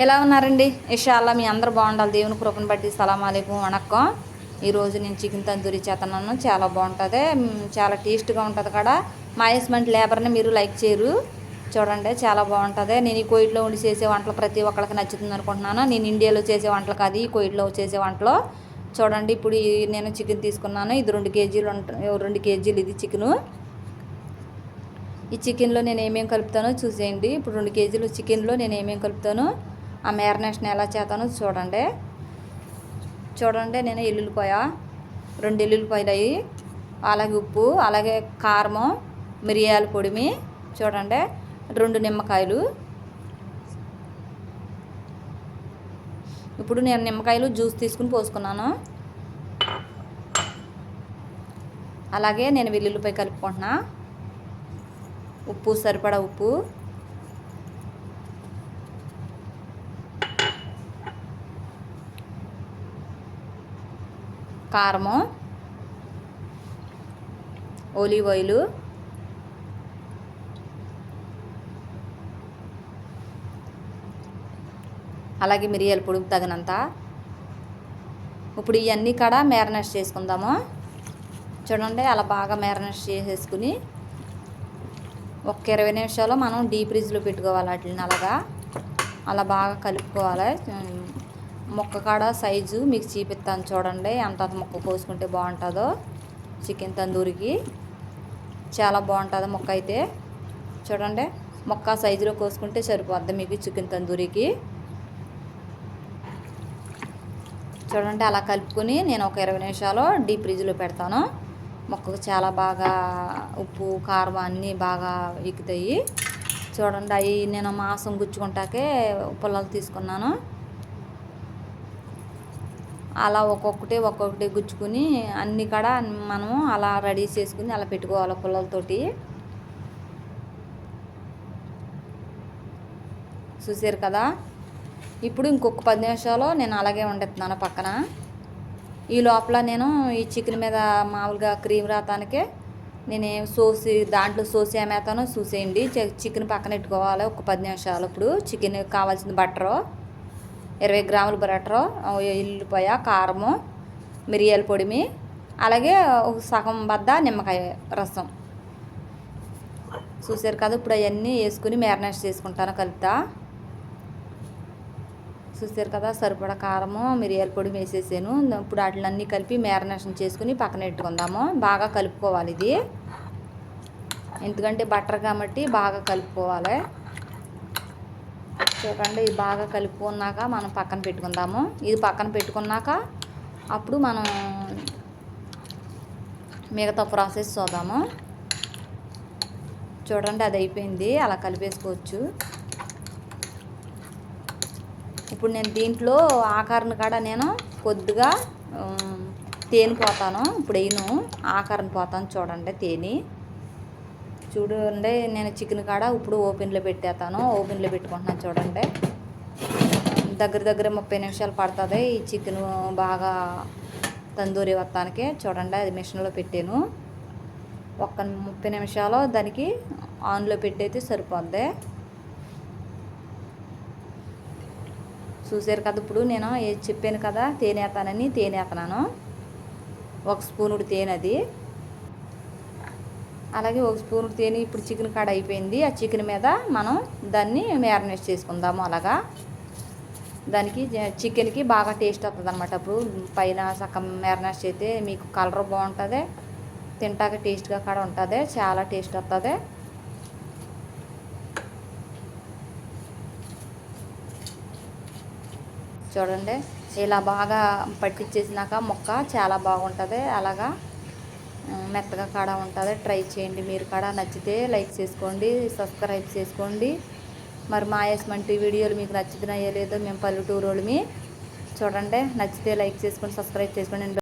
ఎలా ఉన్నారండి? ఇన్షాల్లా మీ అందరూ బాగుండాలి. దేవుని కృపను బట్టి సలాం అలైకుం వణక్కం. ఈరోజు నేను చికెన్ తందూరి చేతన్నాను. చాలా బాగుంటుంది, చాలా టేస్ట్గా ఉంటుంది కూడా. మా యస్మంట్ లేబర్ని మీరు లైక్ చేయరు చూడండి, చాలా బాగుంటుంది. నేను ఈ కోయిట్లో ఉండి చేసే వంటలు ప్రతి ఒక్కరికి నచ్చుతుంది అనుకుంటున్నాను. నేను ఇండియాలో చేసే వంటలు కాదు, ఈ కోయిట్లో చేసే వంటలు చూడండి. ఇప్పుడు నేను చికెన్ తీసుకున్నాను. ఇది 2 కేజీలు 2 కేజీలు ఇది చికెను. ఈ చికెన్లో నేను ఏమేమి కలుపుతానో చూసేయండి. ఇప్పుడు 2 కేజీలు చికెన్లో నేను ఏమేమి కలుపుతానో, ఆ మ్యారినేషన్ ఎలా చేస్తానో చూడండి. నేను ఎల్లుల్లిపాయ 2 ఎల్లుల్లిపాయలు అవి, అలాగే ఉప్పు, అలాగే కారము, మిరియాల పొడిమి చూడండి, 2 నిమ్మకాయలు. ఇప్పుడు నేను నిమ్మకాయలు జ్యూస్ తీసుకుని పోసుకున్నాను. అలాగే నేను వెల్లుల్లిపాయ కలుపుకుంటున్నా. ఉప్పు సరిపడా ఉప్పు, కారము, ఒలీవ్ ఆయిల్, అలాగే మిరియాల పొడి తగినంత. ఇప్పుడు ఇవన్నీ కూడా మ్యారినేట్ చేసుకుందాము. చూడండి, అలా బాగా మ్యారినేట్ చేసేసుకుని ఒక 20 నిమిషాలు మనం డీప్ ఫ్రిడ్జ్లో పెట్టుకోవాలి. వాటిని అలా బాగా కలుపుకోవాలి. ముక్క కాడ సైజు మీకు చూపిస్తాను చూడండి, ఎంత ముక్క కోసుకుంటే బాగుంటుందో. చికెన్ తందూరికి చాలా బాగుంటుంది ముక్క అయితే. చూడండి, ముక్క సైజులో కోసుకుంటే సరిపోద్ది మీకు చికెన్ తందూరికి. చూడండి, అలా కలుపుకొని నేను ఒక 20 నిమిషాలు డీప్ ఫ్రిడ్జ్లో పెడతాను. మొక్కకు చాలా బాగా ఉప్పు కారం అన్నీ బాగా ఎక్కుతాయి. చూడండి, అవి నేను మాంసం గుచ్చుకుంటాకే పుల్లలు తీసుకున్నాను. అలా ఒక్కొక్కటి గుచ్చుకుని అన్నీ కూడా మనము అలా రెడీ చేసుకుని అలా పెట్టుకోవాలి పుల్లలతోటి. చూసారు కదా. ఇప్పుడు ఇంకొక 10 నిమిషాలు నేను అలాగే వండుతున్నాను పక్కన. ఈ లోపల నేను ఈ చికెన్ మీద మామూలుగా క్రీమ్ రాతానికే నేను దాంట్లో సోస్ ఏమేస్తానో చూసేయండి. చికెన్ పక్కన పెట్టుకోవాలి ఒక 10 నిమిషాలు. ఇప్పుడు చికెన్ కావాల్సిన బట్టరు 20 గ్రాముల బట్టరు, ఎల్లుల్లిపాయ, కారము, మిరియాల పొడిమి, అలాగే ఒక సగం బద్ద నిమ్మకాయ రసం. చూసారు కదా. ఇప్పుడు అవన్నీ వేసుకుని మ్యారినేట్ చేసుకుంటాను కలుపుతా. చూసారు కదా, సరిపడా కారము మిరియాల పొడి వేసేసాను. ఇప్పుడు వాటిలన్నీ కలిపి మ్యారినేషన్ చేసుకుని పక్కన పెట్టుకుందాము. బాగా కలుపుకోవాలి ఇది, ఎందుకంటే బటర్ కాబట్టి బాగా కలుపుకోవాలి. చూడండి, ఇది బాగా కలుపుకున్నాక మనం పక్కన పెట్టుకుందాము. ఇది పక్కన పెట్టుకున్నాక అప్పుడు మనం మిగతా ప్రాసెస్ చూద్దాము. చూడండి, అది అయిపోయింది. అలా కలిపేసుకోవచ్చు. ఇప్పుడు నేను దీంట్లో ఆకారను కాడ నేను కొద్దిగా తేనె పోతాను. ఇప్పుడు ఆకారం పోతాను చూడండి. చూడండి, నేను చికెన్ కాడ ఇప్పుడు ఓపెన్లో పెట్టేస్తాను. ఓపెన్లో పెట్టుకుంటున్నాను చూడండి. దగ్గర 30 నిమిషాలు పడుతుంది ఈ చికెన్ బాగా తందూరి వస్తానికి. చూడండి, అది మిషన్లో పెట్టాను. 30 నిమిషాలు దానికి ఆన్లో పెట్టయితే సరిపోద్ది. చూసారు కదా. ఇప్పుడు నేను చెప్పాను కదా తేనె వేస్తానని, తేనె వేస్తున్నాను. 1 స్పూనుడు తేనె అది, అలాగే 1 స్పూనుడు తేనె. ఇప్పుడు చికెన్ కాడ అయిపోయింది. ఆ చికెన్ మీద మనం దాన్ని మ్యారినేట్ చేసుకుందాము. అలాగా దానికి చికెన్కి బాగా టేస్ట్ వస్తుంది అనమాట. అప్పుడు పైన సగం మ్యారినేట్ చేస్తే మీకు కలర్ బాగుంటుంది, తింటాక టేస్ట్గా కూడా ఉంటుంది. చాలా టేస్ట్ వస్తుంది. చూడండి, ఇలా బాగా పట్టించేసినాక మొక్క చాలా బాగుంటుంది. అలాగా మెత్తగా కాడ ఉంటుంది. ట్రై చేయండి మీరు కూడా. నచ్చితే లైక్ చేసుకోండి, సబ్స్క్రైబ్ చేసుకోండి. మరి మా యస్మంటి వీడియోలు మీకు నచ్చుతున్నాయో లేదో, మేము పల్లెటూరు వాళ్ళమి. చూడండి, నచ్చితే లైక్ చేసుకోండి, సబ్స్క్రైబ్ చేసుకోండి.